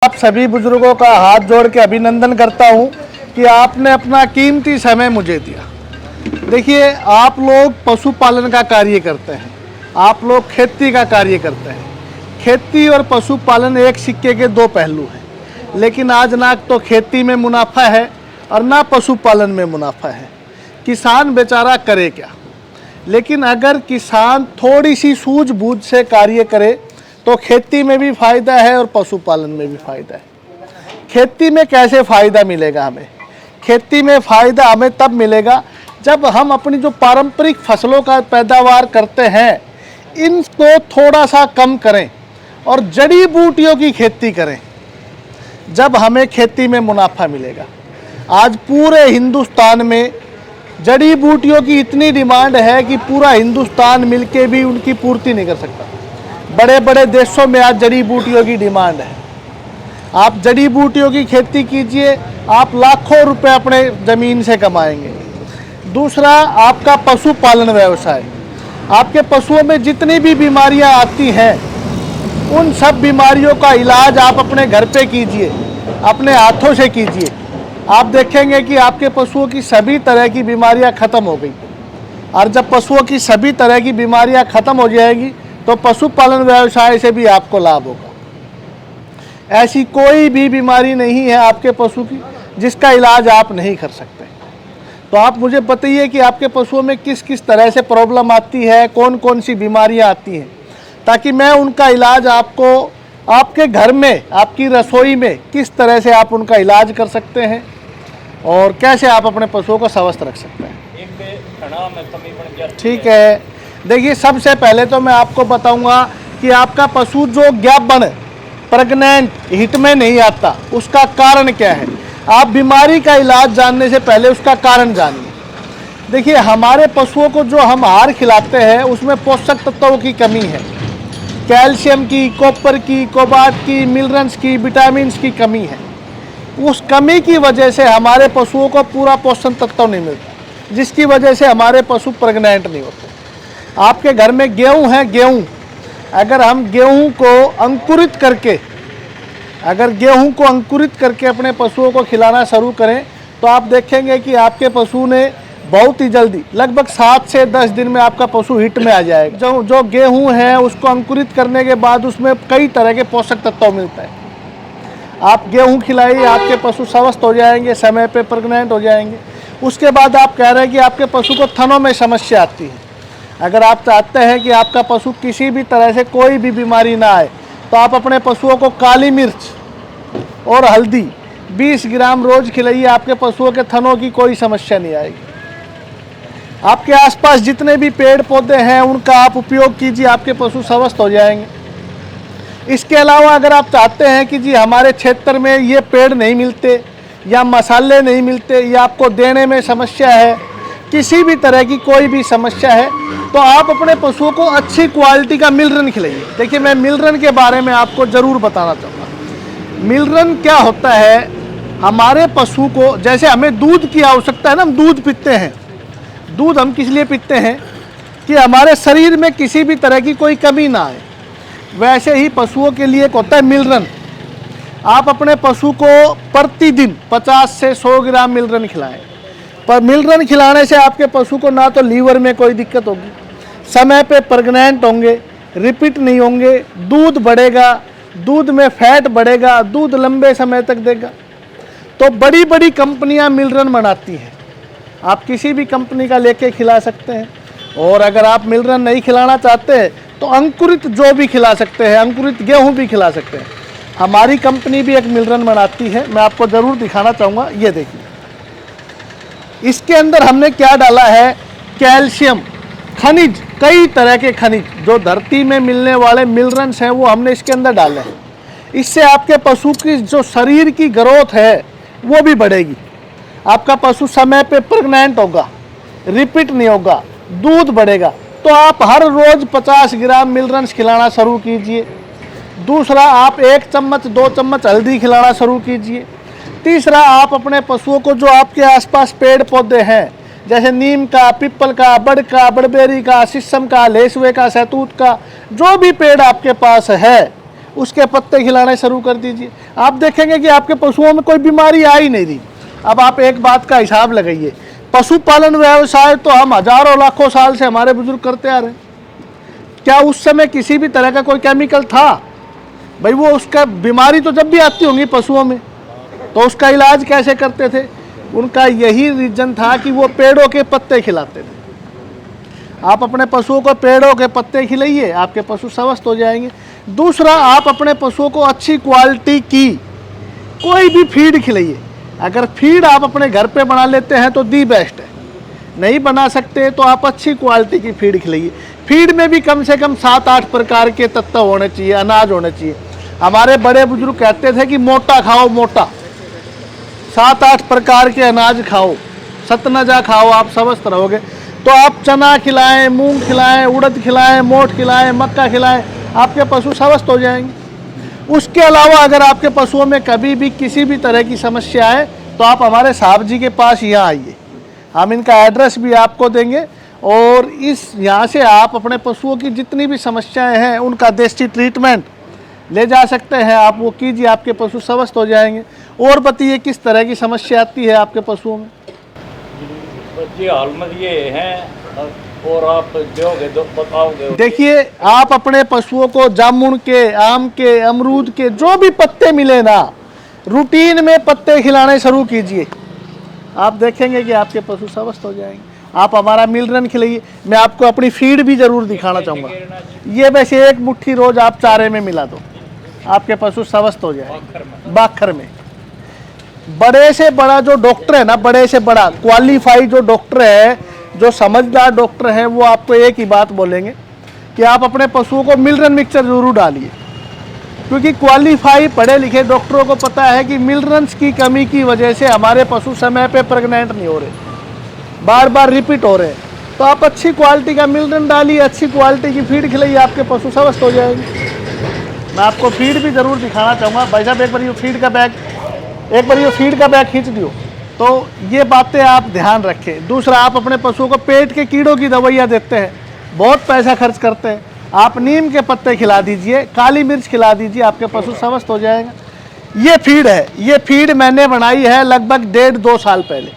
आप सभी बुजुर्गों का हाथ जोड़ के अभिनंदन करता हूं कि आपने अपना कीमती समय मुझे दिया। देखिए, आप लोग पशुपालन का कार्य करते हैं, आप लोग खेती का कार्य करते हैं। खेती और पशुपालन एक सिक्के के दो पहलू हैं, लेकिन आज ना तो खेती में मुनाफा है और ना पशुपालन में मुनाफा है। किसान बेचारा करे क्या? लेकिन अगर किसान थोड़ी सी सूझबूझ से कार्य करे तो खेती में भी फ़ायदा है और पशुपालन में भी फ़ायदा है। खेती में कैसे फ़ायदा मिलेगा हमें? खेती में फ़ायदा हमें तब मिलेगा जब हम अपनी जो पारंपरिक फसलों का पैदावार करते हैं इनको थोड़ा सा कम करें और जड़ी बूटियों की खेती करें, जब हमें खेती में मुनाफा मिलेगा। आज पूरे हिंदुस्तान में जड़ी बूटियों की इतनी डिमांड है कि पूरा हिंदुस्तान मिलके भी उनकी पूर्ति नहीं कर सकता। बड़े बड़े देशों में आज जड़ी बूटियों की डिमांड है। आप जड़ी बूटियों की खेती कीजिए, आप लाखों रुपए अपने ज़मीन से कमाएंगे। दूसरा, आपका पशुपालन व्यवसाय, आपके पशुओं में जितनी भी बीमारियां आती हैं उन सब बीमारियों का इलाज आप अपने घर पे कीजिए, अपने हाथों से कीजिए। आप देखेंगे कि आपके पशुओं की सभी तरह की बीमारियां ख़त्म हो गई। और जब पशुओं की सभी तरह की बीमारियां ख़त्म हो जाएगी तो पशुपालन व्यवसाय से भी आपको लाभ होगा। ऐसी कोई भी बीमारी नहीं है आपके पशु की जिसका इलाज आप नहीं कर सकते। तो आप मुझे बताइए कि आपके पशुओं में किस किस तरह से प्रॉब्लम आती है, कौन कौन सी बीमारियां आती हैं, ताकि मैं उनका इलाज आपको आपके घर में, आपकी रसोई में किस तरह से आप उनका इलाज कर सकते हैं और कैसे आप अपने पशुओं को स्वस्थ रख सकते हैं। ठीक है, देखिए, सबसे पहले तो मैं आपको बताऊंगा कि आपका पशु जो ज्ञापन प्रेग्नेंट हिट में नहीं आता, उसका कारण क्या है। आप बीमारी का इलाज जानने से पहले उसका कारण जानिए। देखिए, हमारे पशुओं को जो हम आहार खिलाते हैं उसमें पोषक तत्वों की कमी है। कैल्शियम की, कॉपर की, कोबाल्ट की, मिनरल्स की, विटामिन की कमी है। उस कमी की वजह से हमारे पशुओं को पूरा पोषण तत्व नहीं मिलता, जिसकी वजह से हमारे पशु प्रेग्नेंट नहीं होते। आपके घर में गेहूं है, गेहूं अगर हम गेहूं को अंकुरित करके अपने पशुओं को खिलाना शुरू करें तो आप देखेंगे कि आपके पशु ने बहुत ही जल्दी, लगभग 7 से 10 दिन में आपका पशु हिट में आ जाएगा। जो गेहूं है उसको अंकुरित करने के बाद उसमें कई तरह के पोषक तत्व मिलता है। आप गेहूं खिलाइए, आपके पशु स्वस्थ हो जाएंगे, समय पे प्रेग्नेंट हो जाएंगे। उसके बाद आप कह रहे हैं कि आपके पशु को थनों में समस्या आती है। अगर आप चाहते हैं कि आपका पशु किसी भी तरह से कोई भी बीमारी ना आए तो आप अपने पशुओं को काली मिर्च और हल्दी 20 ग्राम रोज खिलाइए, आपके पशुओं के थनों की कोई समस्या नहीं आएगी। आपके आसपास जितने भी पेड़ पौधे हैं उनका आप उपयोग कीजिए, आपके पशु स्वस्थ हो जाएंगे। इसके अलावा अगर आप चाहते हैं कि जी हमारे क्षेत्र में ये पेड़ नहीं मिलते या मसाले नहीं मिलते या आपको देने में समस्या है, किसी भी तरह की कोई भी समस्या है, तो आप अपने पशुओं को अच्छी क्वालिटी का मिलरन खिलाइए। देखिए, मैं मिलरन के बारे में आपको ज़रूर बताना चाहूँगा। मिलरन क्या होता है, हमारे पशु को, जैसे हमें दूध की आवश्यकता है ना, हम दूध पीते हैं। दूध हम किस लिए पीते हैं कि हमारे शरीर में किसी भी तरह की कोई कमी ना आए। वैसे ही पशुओं के लिए एक होता है मिलरन। आप अपने पशु को प्रतिदिन 50 से 100 ग्राम मिलरन खिलाएं। पर मिलरन खिलाने से आपके पशु को ना तो लीवर में कोई दिक्कत होगी, समय पे प्रेग्नेंट होंगे, रिपीट नहीं होंगे, दूध बढ़ेगा, दूध में फैट बढ़ेगा, दूध लंबे समय तक देगा। तो बड़ी बड़ी कंपनियां मिलरन बनाती हैं, आप किसी भी कंपनी का लेके खिला सकते हैं। और अगर आप मिलरन नहीं खिलाना चाहते हैं तो अंकुरित जो भी खिला सकते हैं, अंकुरित गेहूँ भी खिला सकते हैं। हमारी कंपनी भी एक मिलरन बनाती है, मैं आपको ज़रूर दिखाना चाहूँगा। ये देखिए, इसके अंदर हमने क्या डाला है, कैल्शियम, खनिज, कई तरह के खनिज जो धरती में मिलने वाले मिनरल्स हैं वो हमने इसके अंदर डाले हैं। इससे आपके पशु की जो शरीर की ग्रोथ है वो भी बढ़ेगी। आपका पशु समय पे प्रेग्नेंट होगा, रिपीट नहीं होगा, दूध बढ़ेगा। तो आप हर रोज़ 50 ग्राम मिनरल्स खिलाना शुरू कीजिए। दूसरा, आप 1 चम्मच 2 चम्मच हल्दी खिलाना शुरू कीजिए। तीसरा, आप अपने पशुओं को जो आपके आसपास पेड़ पौधे हैं, जैसे नीम का, पीपल का, बड़ का, बड़बेरी का, शीशम का, लेसवे का, सहतूत का, जो भी पेड़ आपके पास है उसके पत्ते खिलाने शुरू कर दीजिए। आप देखेंगे कि आपके पशुओं में कोई बीमारी आ ही नहीं रही। अब आप एक बात का हिसाब लगाइए, पशुपालन व्यवसाय तो हम हजारों लाखों साल से हमारे बुजुर्ग करते आ रहे हैं। क्या उस समय किसी भी तरह का कोई केमिकल था? भाई वो उसका बीमारी तो जब भी आती होंगी पशुओं में, तो उसका इलाज कैसे करते थे? उनका यही रीजन था कि वो पेड़ों के पत्ते खिलाते थे। आप अपने पशुओं को पेड़ों के पत्ते खिलाइए, आपके पशु स्वस्थ हो जाएंगे। दूसरा, आप अपने पशुओं को अच्छी क्वालिटी की कोई भी फीड खिलाइए। अगर फीड आप अपने घर पे बना लेते हैं तो दी बेस्ट है, नहीं बना सकते तो आप अच्छी क्वालिटी की फीड खिलाइए। फीड में भी कम से कम 7-8 प्रकार के तत्व होने चाहिए, अनाज होने चाहिए। हमारे बड़े बुजुर्ग कहते थे कि मोटा खाओ मोटा, 7-8 प्रकार के अनाज खाओ, सतनजा खाओ, आप स्वस्थ रहोगे। तो आप चना खिलाएं, मूंग खिलाएं, उड़द खिलाएं, मोठ खिलाएं, मक्का खिलाएं, आपके पशु स्वस्थ हो जाएंगे। उसके अलावा अगर आपके पशुओं में कभी भी किसी भी तरह की समस्या है तो आप हमारे साहब जी के पास यहाँ आइए, हम इनका एड्रेस भी आपको देंगे और इस यहाँ से आप अपने पशुओं की जितनी भी समस्याएं हैं उनका देसी ट्रीटमेंट ले जा सकते हैं। आप वो कीजिए, आपके पशु स्वस्थ हो जाएंगे। और बताइए किस तरह की समस्या आती है आपके पशुओं में? जी हाल में ये हैं और आप दोगे तो बताओगे। देखिए, आप अपने पशुओं को जामुन के, आम के, अमरूद के जो भी पत्ते मिले ना, रूटीन में पत्ते खिलाने शुरू कीजिए। आप देखेंगे कि आपके पशु स्वस्थ हो जाएंगे। आप हमारा मिलरन खिलाइए। मैं आपको अपनी फीड भी जरूर दिखाना चाहूँगा। ये वैसे एक मुट्ठी रोज आप चारे में मिला दो, आपके पशु स्वस्थ हो जाएंगे। बाखर में बड़े से बड़ा जो डॉक्टर है ना, बड़े से बड़ा क्वालिफाइड जो डॉक्टर है, जो समझदार डॉक्टर है, वो आपको एक ही बात बोलेंगे कि आप अपने पशुओं को मिलरन मिक्सचर जरूर डालिए। क्योंकि क्वालिफाई पढ़े लिखे डॉक्टरों को पता है कि मिलरन्स की कमी की वजह से हमारे पशु समय पे प्रेग्नेंट नहीं हो रहे, बार बार रिपीट हो रहे हैं। तो आप अच्छी क्वालिटी का मिलरन डालिए, अच्छी क्वालिटी की फीड खिलाइए, आपके पशु स्वस्थ हो जाएंगे। मैं आपको फीड भी ज़रूर दिखाना चाहूँगा। भाई साहब, एक बार ये फीड का बैग खींच दियो। तो ये बातें आप ध्यान रखें। दूसरा, आप अपने पशुओं को पेट के कीड़ों की दवाइयाँ देते हैं, बहुत पैसा खर्च करते हैं। आप नीम के पत्ते खिला दीजिए, काली मिर्च खिला दीजिए, आपके पशु स्वस्थ हो जाएगा। ये फीड है, ये फीड मैंने बनाई है लगभग 1.5-2 साल पहले।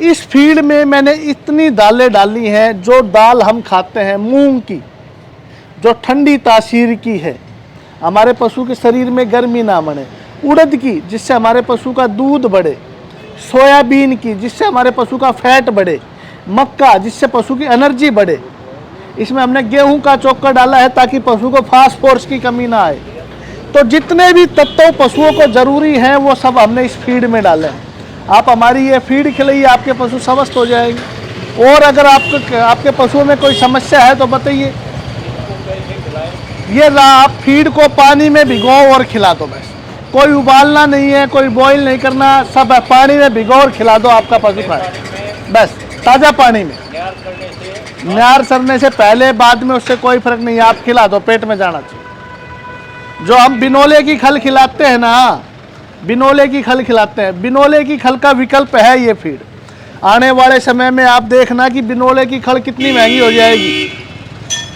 इस फीड में मैंने इतनी दालें डाली हैं, जो दाल हम खाते हैं मूंग की, जो ठंडी तासीर की है, हमारे पशु के शरीर में गर्मी ना बने। उड़द की, जिससे हमारे पशु का दूध बढ़े। सोयाबीन की, जिससे हमारे पशु का फैट बढ़े। मक्का, जिससे पशु की एनर्जी बढ़े। इसमें हमने गेहूं का चोकर डाला है ताकि पशु को फास्फोरस की कमी ना आए। तो जितने भी तत्व पशुओं को जरूरी हैं वो सब हमने इस फीड में डाले हैं। आप हमारी ये फीड खिलाइए, आपके पशु स्वस्थ हो जाएंगे। और अगर आपके पशुओं में कोई समस्या है तो बताइए। ये आप फीड को पानी में भिगो और खिला दो, बस कोई उबालना नहीं है, कोई बॉईल नहीं करना, सब पानी में भिगो और खिला दो, आपका पशु खाए, बस ताज़ा पानी में। न्यार सरने से पहले बाद में उससे कोई फर्क नहीं है, आप खिला दो, पेट में जाना चाहिए। जो हम बिनोले की खल खिलाते हैं ना, बिनोले की खल खिलाते हैं, बिनोले की खल का विकल्प है ये फीड। आने वाले समय में आप देखना कि बिनोले की खल कितनी महंगी हो जाएगी।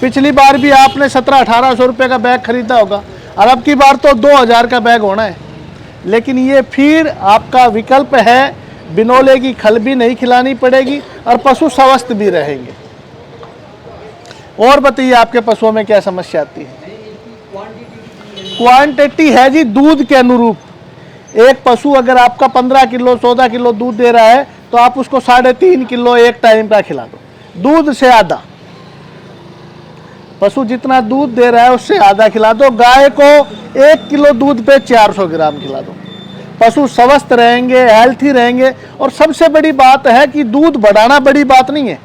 पिछली बार भी आपने 1700-1800 रुपये का बैग खरीदा होगा, और अब की बार तो 2000 का बैग होना है। लेकिन ये फीड आपका विकल्प है, बिनोले की खल भी नहीं खिलानी पड़ेगी और पशु स्वस्थ भी रहेंगे। और बताइए, आपके पशुओं में क्या समस्या आती है? क्वांटिटी है जी दूध के अनुरूप। एक पशु अगर आपका 15 किलो 14 किलो दूध दे रहा है तो आप उसको 3.5 किलो एक टाइम का खिला दो, दूध से आधा। पशु जितना दूध दे रहा है उससे आधा खिला दो। गाय को 1 किलो दूध पे 400 ग्राम खिला दो। पशु स्वस्थ रहेंगे, हेल्थी रहेंगे। और सबसे बड़ी बात है कि दूध बढ़ाना बड़ी बात नहीं है,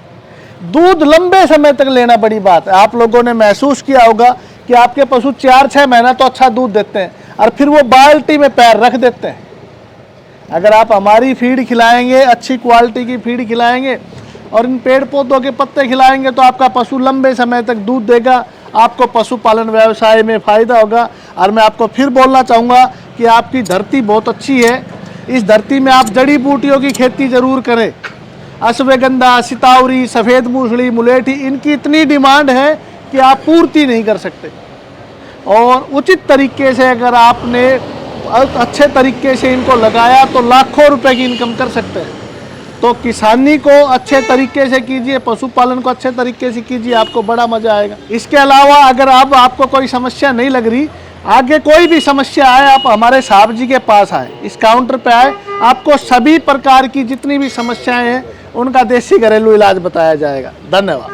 दूध लंबे समय तक लेना बड़ी बात है। आप लोगों ने महसूस किया होगा कि आपके पशु 4-6 महीना तो अच्छा दूध देते हैं और फिर वो बाल्टी में पैर रख देते हैं। अगर आप हमारी फीड खिलाएंगे, अच्छी क्वालिटी की फीड खिलाएंगे और इन पेड़ पौधों के पत्ते खिलाएंगे तो आपका पशु लंबे समय तक दूध देगा, आपको पशुपालन व्यवसाय में फ़ायदा होगा। और मैं आपको फिर बोलना चाहूँगा कि आपकी धरती बहुत अच्छी है, इस धरती में आप जड़ी बूटियों की खेती ज़रूर करें। अश्वगंधा, सितावरी, सफ़ेद मूसली, मुलेठी, इनकी इतनी डिमांड है कि आप पूर्ति नहीं कर सकते। और उचित तरीके से अगर आपने अच्छे तरीके से इनको लगाया तो लाखों रुपए की इनकम कर सकते हैं। तो किसानी को अच्छे तरीके से कीजिए, पशुपालन को अच्छे तरीके से कीजिए, आपको बड़ा मजा आएगा। इसके अलावा अगर अब आपको कोई समस्या नहीं लग रही, आगे कोई भी समस्या आए, आप हमारे साहब जी के पास आए, इस काउंटर पे आए, आपको सभी प्रकार की जितनी भी समस्याएं हैं उनका देसी घरेलू इलाज बताया जाएगा। धन्यवाद।